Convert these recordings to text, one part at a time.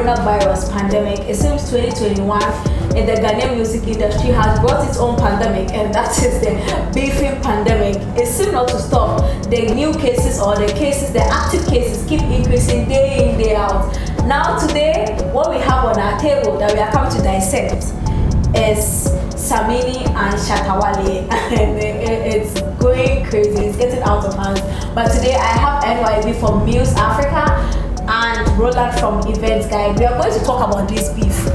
coronavirus pandemic. It seems 2021 in the Ghanaian music industry has brought its own pandemic, and that is the beefing pandemic. It seems not to stop. The new cases or the cases, the active cases keep increasing day in, day out. Now today, what we have on our table that we are coming to dissect is Samini and Shatta Wale, and it's going crazy, it's getting out of hand. But today I have NYB from OneplayAfrica and Roland from Events Guide. We are going to talk about this beef.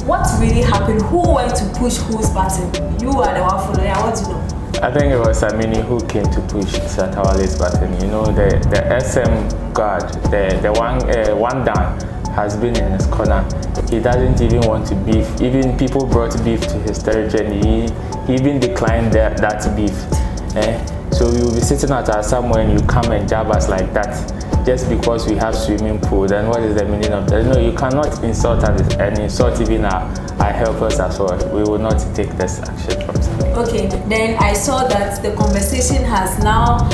What really happened? Who went to push whose button? You are the one following. I want to know. I think it was Samini who came to push Shatta Wale's button. You know, the SM guard, the one down, has been in his corner. He doesn't even want to beef. Even people brought beef to his territory, and he even declined that beef. So we will be sitting at our somewhere and you come and jab us like that just because we have swimming pool. Then what is the meaning of that? No, you cannot insult us and insult even our helpers as well. We will not take this action from Samini. Okay, then I saw that the conversation has now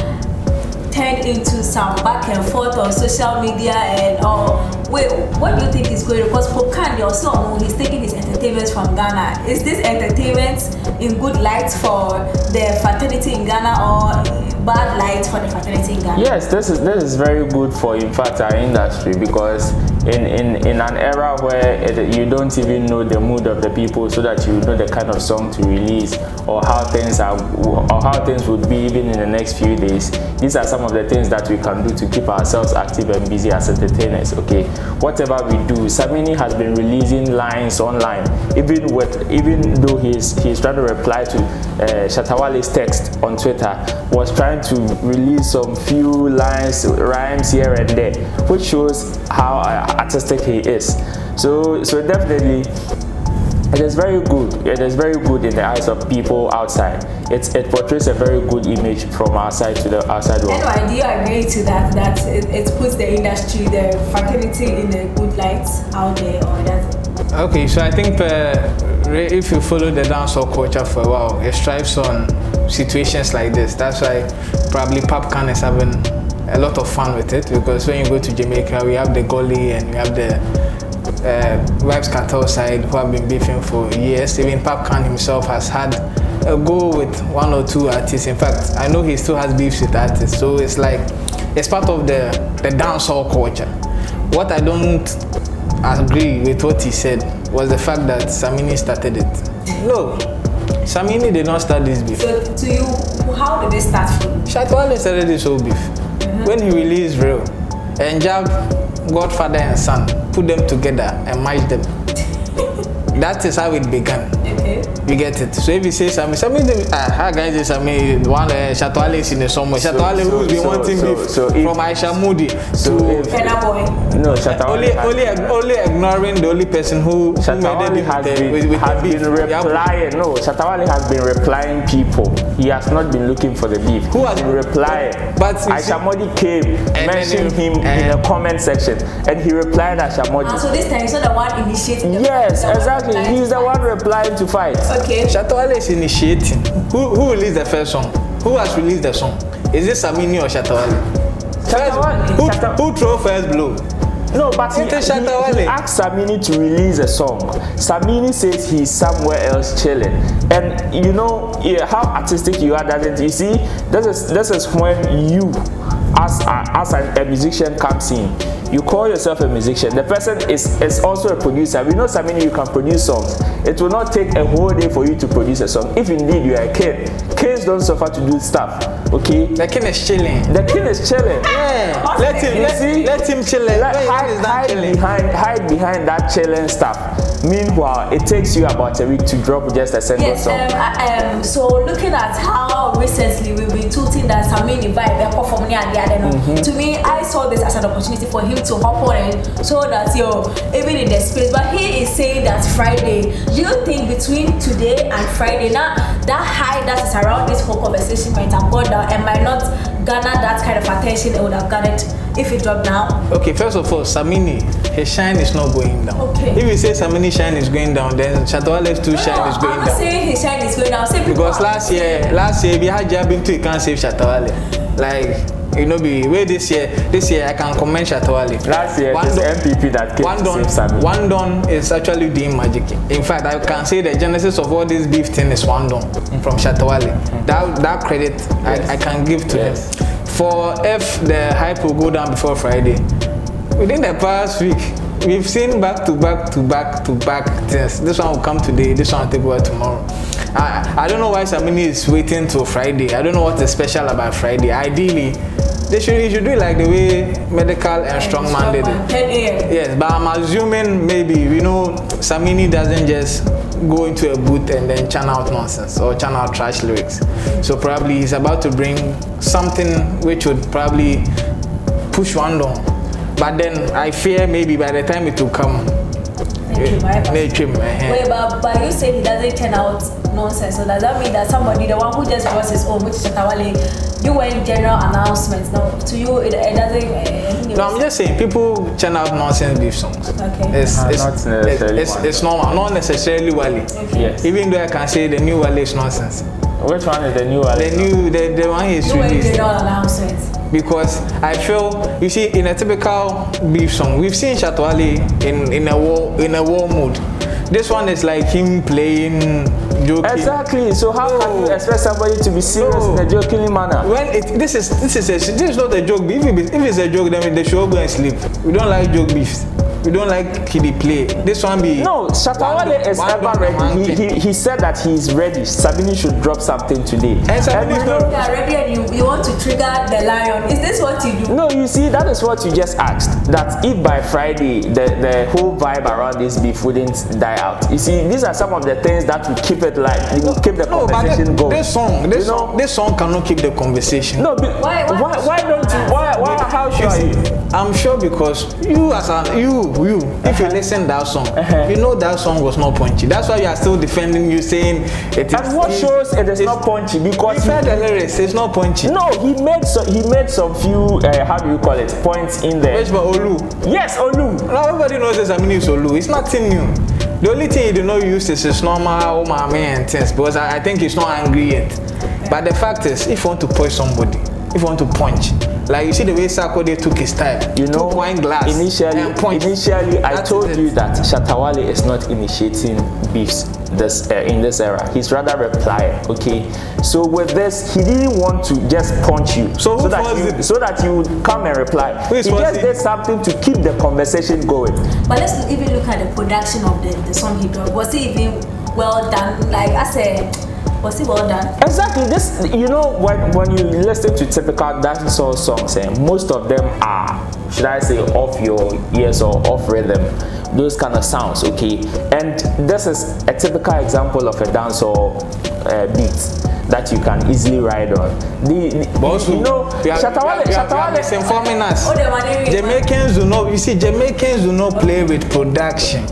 turned into some back and forth on social media and all. Wait, what do you think is going on? Because Pokan, also, he's taking his entertainment from Ghana. Is this entertainment in good light for the fraternity in Ghana or bad light for the fraternity in Ghana? Yes, this is very good for, in fact, our industry, because in an era where you don't even know the mood of the people, so that you know the kind of song to release or how things would be even in the next few days. These are some of the things that we can do to keep ourselves active and busy as entertainers. Okay, whatever we do, Samini has been releasing lines online, even though he's trying to reply to Shatta Wale's text on Twitter, was trying to release some few lines, rhymes here and there, which shows how artistic he is. So definitely it is very good. It is very good in the eyes of people outside. It portrays a very good image from our side to the outside world. Anyway, do you agree to that it puts the industry, the fraternity in a good light out there, or that? Okay, so I think if you follow the dancehall culture for a while, it strives on situations like this. That's why probably Popcorn is having a lot of fun with it, because when you go to Jamaica, we have the Gully and we have the Vibes Cartel side who have been beefing for years. Even Popcorn himself has had a go with one or two artists. In fact, I know he still has beefs with artists. So it's like, it's part of the dancehall culture. What I don't agree with what he said was the fact that Samini started it. No, Samini did not start this beef. So to you, how did it start from? Shatta Wale started this whole beef when he released Real and Jab, Godfather and Son, put them together and matched them. That is how it began. Okay. You get it. So if you say Samini, how guys is Samini, one Shatta Wale is in the summer. Shatta Wale who's been wanting beef from Aisha Moody to Fela Boy. No, Shatta Wale only ignoring the only person who made it has been replying. No, Shatta Wale has been replying people. He has not been looking for the beef. Who has been replying? But Aisha Moody came, mentioned him in the comment section, and he replied Aisha Moody. So this time he's not the one initiating. Yes, exactly. He's the one replying to fight. Okay. Shatta Wale is initiating. Who released the first song? Who has released the song? Is it Samini or Shatta Wale? Who threw first blow? No, but he asked Samini to release a song. Samini says he's somewhere else chilling. And you know how artistic you are, doesn't you see? This is when you, as a musician, comes in. You call yourself a musician. The person is also a producer. We know, Samini, you can produce songs. It will not take a whole day for you to produce a song. If indeed you are a kid, kids don't suffer to do stuff. Okay? The king is chilling. The king is chilling. Yeah. Let him chill. Hide behind that chilling stuff. Meanwhile, it takes you about a week to drop just a single song. So looking at how recently we've been tweeting that Samini vibe performing and the other, to me, I saw this as an opportunity for him to hop on and show that even in the space. But he is saying that Friday. Do you think between today and Friday, now that high that is around this whole conversation might have gone down and might not garner that kind of attention it would have garnered if it dropped now? Okay, first of all, Samini, his shine is not going down. Okay. If you say Samini shine is going down, then Shatta Wale's too shine is going down. I'm saying his shine is going down. Because last year, if you had Jabin too, you can't save Shatta Wale. Like, You know, this year I can comment Shatta Wale. Last year, it's MPP that came to save Samini. One Don is actually doing magic. In fact, I can say the genesis of all this beef thing is One Don from Shatta Wale. That credit I can give to him. For if the hype will go down before Friday, within the past week, we've seen back to back things. This one will come today, this one will take over tomorrow. I don't know why Samini is waiting till Friday. I don't know what is special about Friday. Ideally, he should do it like the way Medical and Strongman did it. 10 a.m. Yes, but I'm assuming maybe, Samini doesn't just go into a booth and then churn out nonsense or churn out trash lyrics. So probably he's about to bring something which would probably push One down. But then I fear maybe by the time it will come, Wait, but you say he doesn't turn out nonsense. So does that mean that somebody, the one who just was his own, which is Shatta Wale, doing general announcements? No, to you it doesn't. No, I'm just saying people churn out nonsense beef songs. Okay. It's normal, not necessarily Wale. Okay. Yes. Even though I can say the new Wale is nonsense. Which one is the new Wale? The one he's Doing released. general announcements. Because I feel, you see, in a typical beef song, we've seen Shatta Wale in a war mood. This one is like him playing, joking. Exactly. So how can you expect somebody to be serious in a joking manner? When this is not a joke. If it's a joke, then they should all go and sleep. We don't like joke beefs. We don't like kiddie play. This one be no. Shatta Wale is ever ready. He said that he's ready. Samini should drop something today. And Samini is not ready, and you want to trigger the lion. Is this what you do? No, you see, that is what you just asked. That if by Friday the whole vibe around this beef wouldn't die out. You see, these are some of the things that will keep it live. It will keep the conversation going. This song cannot keep the conversation. No, why don't you? Why? How sure are you? I'm sure because if you listen that song, you know that song was not punchy. That's why you are still defending you, saying it is. And what shows it is not punchy? Because he said the lyrics, it's not punchy. No, he made some few how do you call it, points in there. Which was Olu? Yes, Olu. Now everybody knows this. Samini is Olu. It's nothing new. The only thing he did not use is normal and things because I think he's not angry yet. But the fact is, if you want to push somebody, if you want to punch, like you see the way Sako they took his time, took wine glass. Initially, I told you that Shatta Wale is not initiating beefs in this era. He's rather replying. Okay, so with this, he didn't want to just punch you, so that you would come and reply. He just did something to keep the conversation going. But let's even look at the production of the song he did. Was it even well done? Like I said. Was it well done? Exactly. This, when you listen to typical dancehall songs, most of them are, should I say, off your ears or off rhythm, those kind of sounds. Okay, and this is a typical example of a dancehall beat that you can easily ride on. Shatta Wale is informing us. Jamaicans do not. You see, Jamaicans do not play with production.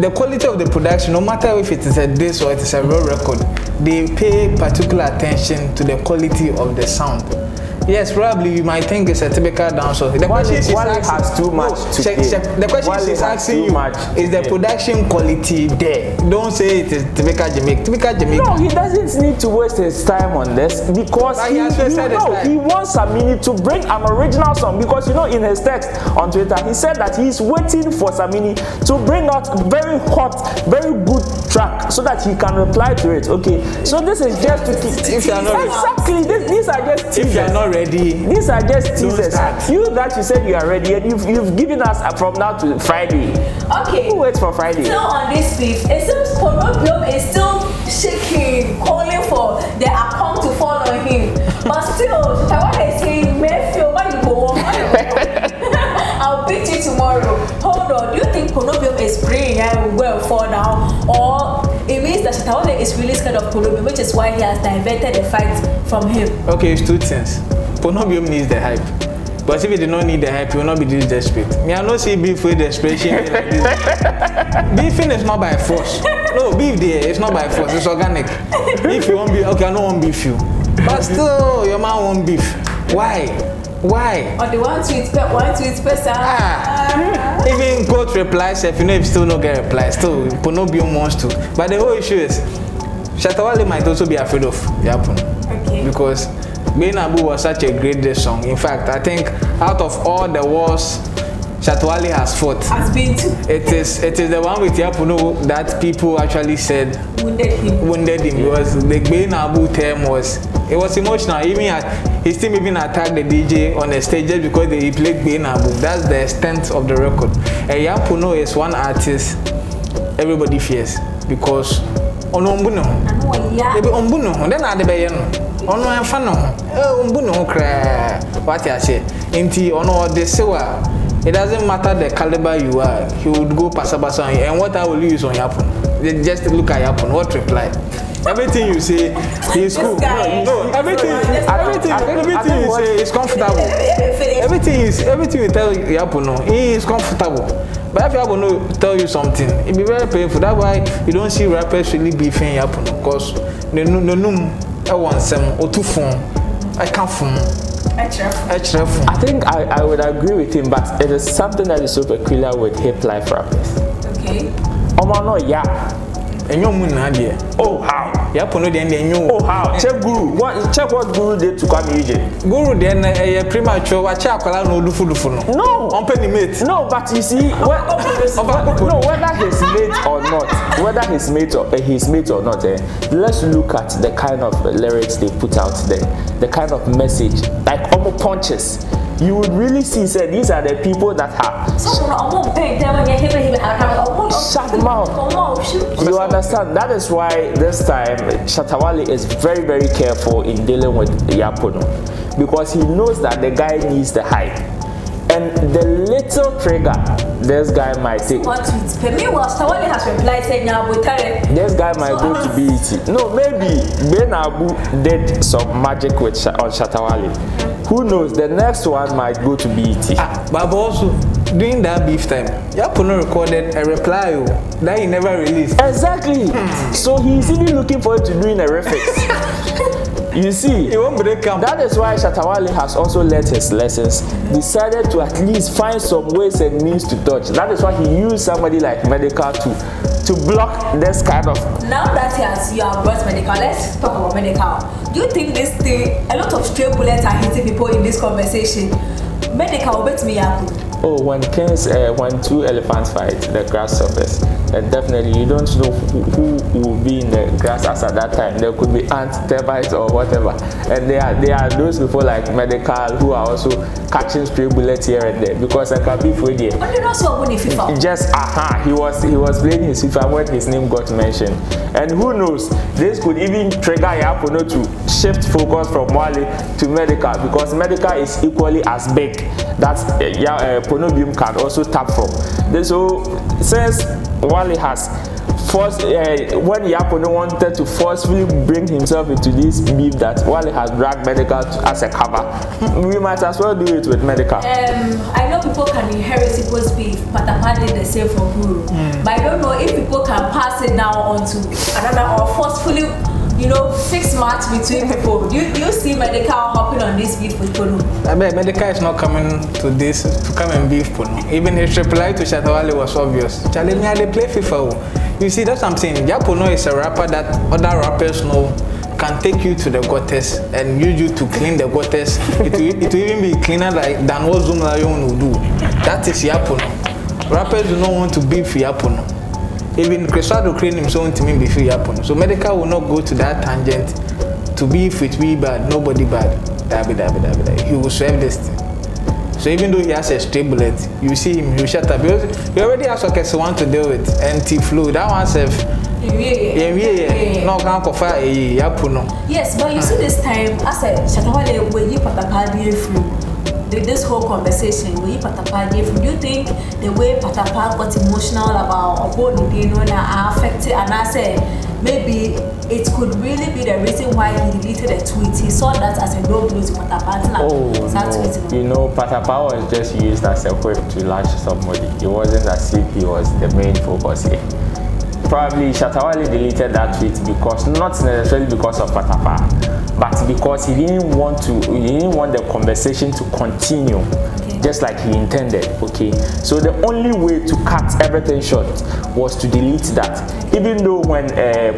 The quality of the production, no matter if it is a disc or it is a raw record, they pay particular attention to the quality of the sound. Yes, probably you might think it's a typical dancehall. The question is has too much to pay. The question is asking you, is the production quality there? Don't say it is typical Jamaican. No, he doesn't need to waste his time on this because he wants Samini to bring an original song because in his text on Twitter he said that he's waiting for Samini to bring out very hot, very good track so that he can reply to it. Okay, so this is just to keep. If you are not these are just teasers. If you are not ready, these are just teasers. You said you are ready and you've given us from now to Friday. Okay. Who waits for Friday? Still on this beef, it seems Oneplay is still shaking, calling for the account to follow him. But still, Shatta Wale is saying, Mayfield, why you go on? I'll beat you tomorrow. Hold on. Do you think Oneplay is praying well for now? Or it means that Shatta Wale is really scared of Oneplay, which is why he has diverted the fight from him? Okay, it's two things. Oneplay needs the hype. But if he did not need the hype, he will not be this desperate. Me, I don't see beef with desperation like this. Beefing is not by force. No, beef there, it's not by force, it's organic. If you want beef, okay, I don't want beef you. But still, your man won't beef. Why? Or the one tweet person. Even quote replies, if you still not get replies, still Oneplay wants to. But the whole issue is, Shatta Wale might also be afraid of Yapon. Okay. Because Benabu was such a great diss song. In fact, I think out of all the wars Shatta Wale has fought, Has been to. it is the one with Yapuno that people actually said wounded him because the Benabu term was emotional. Even his team even attacked the DJ on the stage just because he played Benabu. That's the extent of the record. And Yapuno is one artist everybody fears because Onombuno. Maybe Ombuno, then I the ono enfa no ombu no kra what I say inti ono de sewa. It doesn't matter the caliber you are, he would go pasabasa and what I will use on Yapon. Just look at Yapon, what reply? Everything you say is cool. No, everything you say is comfortable. Everything you tell Yapon, he is comfortable. But if Yapon tell you something, it be very painful. That's why you don't see rappers really beefing Yapon because the num I want some or two phone. I can't phone. I think I would agree with him, but it is something that is so peculiar with hip life rappers. Okay. No, yeah. And your moon idea. Oh how? Yeah, Pono then you. Oh how? Check Guru. Check what Guru did to come Egypt. Guru then a premature. Watch out, no lufu. No, on penny mate. No, but you see, whether he's mate or not, let's look at the kind of lyrics they put out there, the kind of message, like almost punches. You would really see, say, these are the people that have. Shut mouth. You understand? That is why this time Shatta Wale is very, very careful in dealing with Yapono, because he knows that the guy needs the hype. And the little trigger this guy might take. This guy might go to BET. No, maybe Benabu did some magic with on Shatta Wale. Who knows? The next one might go to BET. But also, during that beef time, Yapono recorded a reply that he never released. Exactly. So he's even looking forward to doing a refix. You see, he won't break up. That is why Shatta Wale has also learned his lessons, decided to at least find some ways and means to dodge. That is why he used somebody like Medical to block this kind of. Now that you have brought Medical, let's talk about Medical. Do you think this thing, a lot of stray bullets are hitting people in this conversation? Medical, bet me up. Oh, when two elephants fight, the grass suffers. And definitely, you don't know who will be in the grass as at that time. There could be ants, termites, or whatever. And there are those people like Medical who are also catching stray bullets here and there, because I can be for there. But you know, so when FIFA. Just he was playing his FIFA when his name got mentioned. And who knows, this could even trigger Yapono to shift focus from Wale to Medical, because Medical is equally as big. That's Ponobium can also tap from. So since Wale has forced, when Yapono wanted to forcefully bring himself into this beef that Wale has dragged Medical as a cover, we might as well do it with Medical. I know people can inherit people's beef, but apparently the same for Guru. But I don't know if people can pass it down onto another or forcefully, fix match between people. Do you see Medical hopping on this beef with Pono? I bet Medical is not coming to come and beef Pono. Even his reply to Shatta Wale was obvious. Charlie, me, they play FIFA. You see, that's what I'm saying. Yapono is a rapper that other rappers know can take you to the gutters and use you to clean the gutters. It will even be cleaner than what Zoom Lion will do. That is Yapono. Rappers do not want to beef Yapono. Even Cresado clean himself to me before Yapono. So Medical will not go to that tangent to beef with we bad, nobody bad. He will serve this thing. So even though he has a stray bullet, you see him, you shut up. He already has a one to deal with. Anti-flu, that one self. No, can't offer a Yapono. Yes, but you see this time, as a Shatta Wale, when you put a party flu, this whole conversation, when you put a party flu, do you think the way Patapa got emotional about Oboni are affected? And I said, maybe it could really be the reason why he deleted a tweet. He saw that as a low blow to Patapa. Patapa was just used as a whip to lash somebody. It wasn't as if he was the main focus here. Probably Shatta Wale deleted that tweet because, not necessarily because of Patapa, but because he didn't want the conversation to continue. Okay. just like he intended. Okay, so the only way to cut everything short was to delete that. Even though when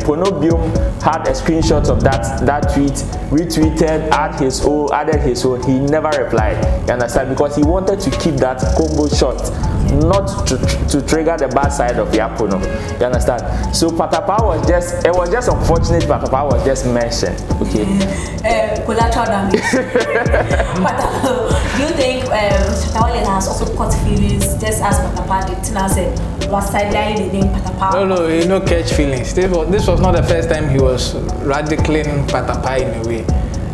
Ponobium had a screenshot of that tweet, retweeted, added his own, he never replied. You understand? Because he wanted to keep that combo short, not to trigger the bad side of the Apono. You understand? So Patapaa was just unfortunate. Patapaa was just mentioned. Okay. Collateral damage. But do you think Shatta Wale has also caught feelings just as Patapaa did? Tina said was sidelining the name Patapaa. No, he no catch feelings. This was not the first time he was radicaling Patapaa in a way.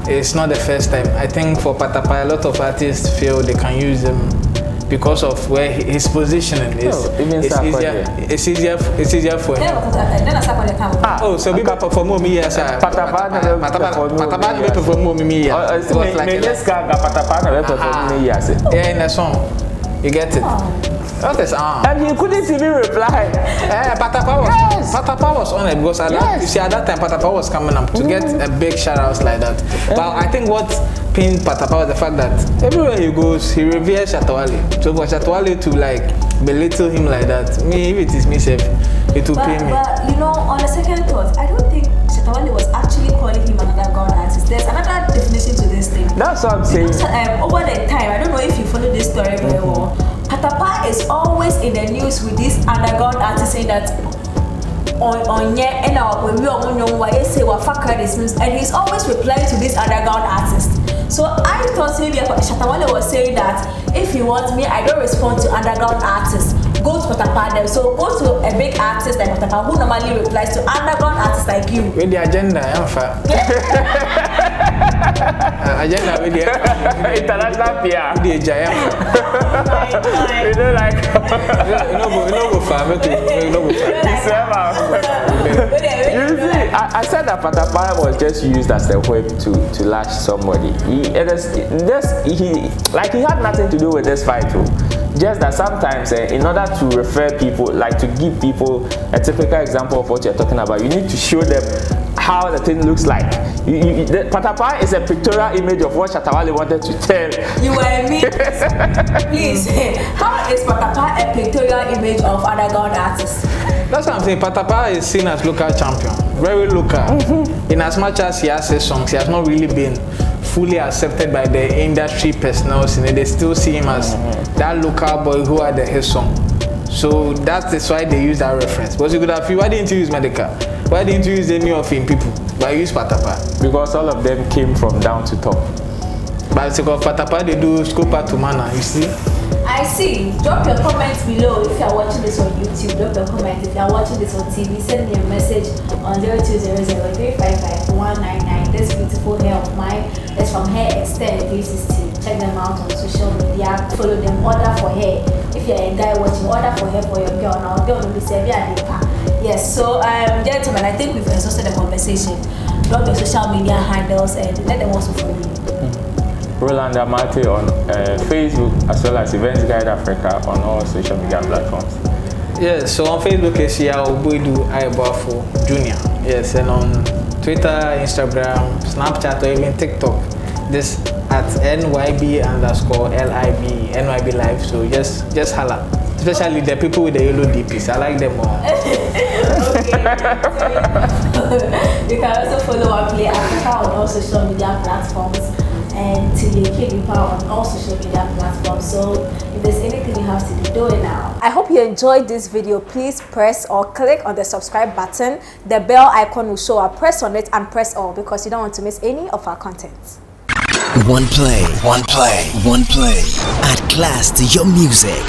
It's not the first time. I think for Patapaa, a lot of artists feel they can use him because of where his positioning is. It's easier for him. Oh, so people perform me yes. Patapaa never perform me yes. Yeah, in the song. You get it? What is and he couldn't even reply. Patapaa was on it because you see at that time Patapaa was coming up to get a big shout out like that. But I think what pained Patapaa was the fact that everywhere he goes, he reveres Shatta Wale. So for Shatta Wale to like belittle him like that, me if it is myself, it will pain me. But you know, on the second thought, I don't think Shatta Wale was actually calling him another god artist. There's another definition to this thing. That's what I'm saying. Over the time, I don't know if you follow this story very well. Patapaa is always in the news with this underground artist saying that on and when we are on why say what fuck this means, and he's always replying to this underground artist. So I thought maybe Shatta Wale was saying that if you want me, I don't respond to underground artists. Go to Patapaa them. So go to a big artist like Patapaa who normally replies to underground artists like you. With the agenda, I'm fine. Agenda with the international PR. The giant. You know, like you see, I said that Patapaa was just used as a whip to lash somebody. He had nothing to do with this fight too. Just that sometimes in order to refer people, like to give people a typical example of what you're talking about, you need to show them how the thing looks like. Patapaa is a pictorial image of what Shatta Wale wanted to tell. You and me? Please, how is Patapaa a pictorial image of underground artists? That's what I'm saying. Patapaa is seen as local champion, very local. In as much as he has his songs, he has not really been fully accepted by the industry personnel. They still see him as that local boy who had his song. So that's why they use that reference. Because you could have, why didn't you use Medica? Why didn't you use any of him people? Why use Patapaa? Because all of them came from down to top. But because Patapaa, they do Scopa to Mana, you see? I see. Drop your comments below if you are watching this on YouTube. Drop your comment if you are watching this on TV. Send me a message on 0200-355-199. This beautiful hair of mine is from Hair Extend 360. Check them out on social media. Follow them. Order for hair. If you're a guy watching, order for hair for your girl. Now, girl will be saving. Yes. So, gentlemen, I think we've exhausted the conversation. Drop your social media handles and let them also follow you. Roland Amate on Facebook as well as Events Guide Africa on all social media platforms. Yes, so on Facebook is Obuedu Ayabafo Jr. Yes, and on Twitter, Instagram, Snapchat, or even TikTok, this at NYB_LIB, NYB Live. So just holla. Especially the people with the yellow DPs. I like them more. You can also follow OneplayAfrica on all social media platforms. And Tilly on all social media platforms. So if there's anything you have to do it now. I hope you enjoyed this video. Please press or click on the subscribe button. The bell icon will show up. Press on it and press all because you don't want to miss any of our content. Oneplay. Add class to your music.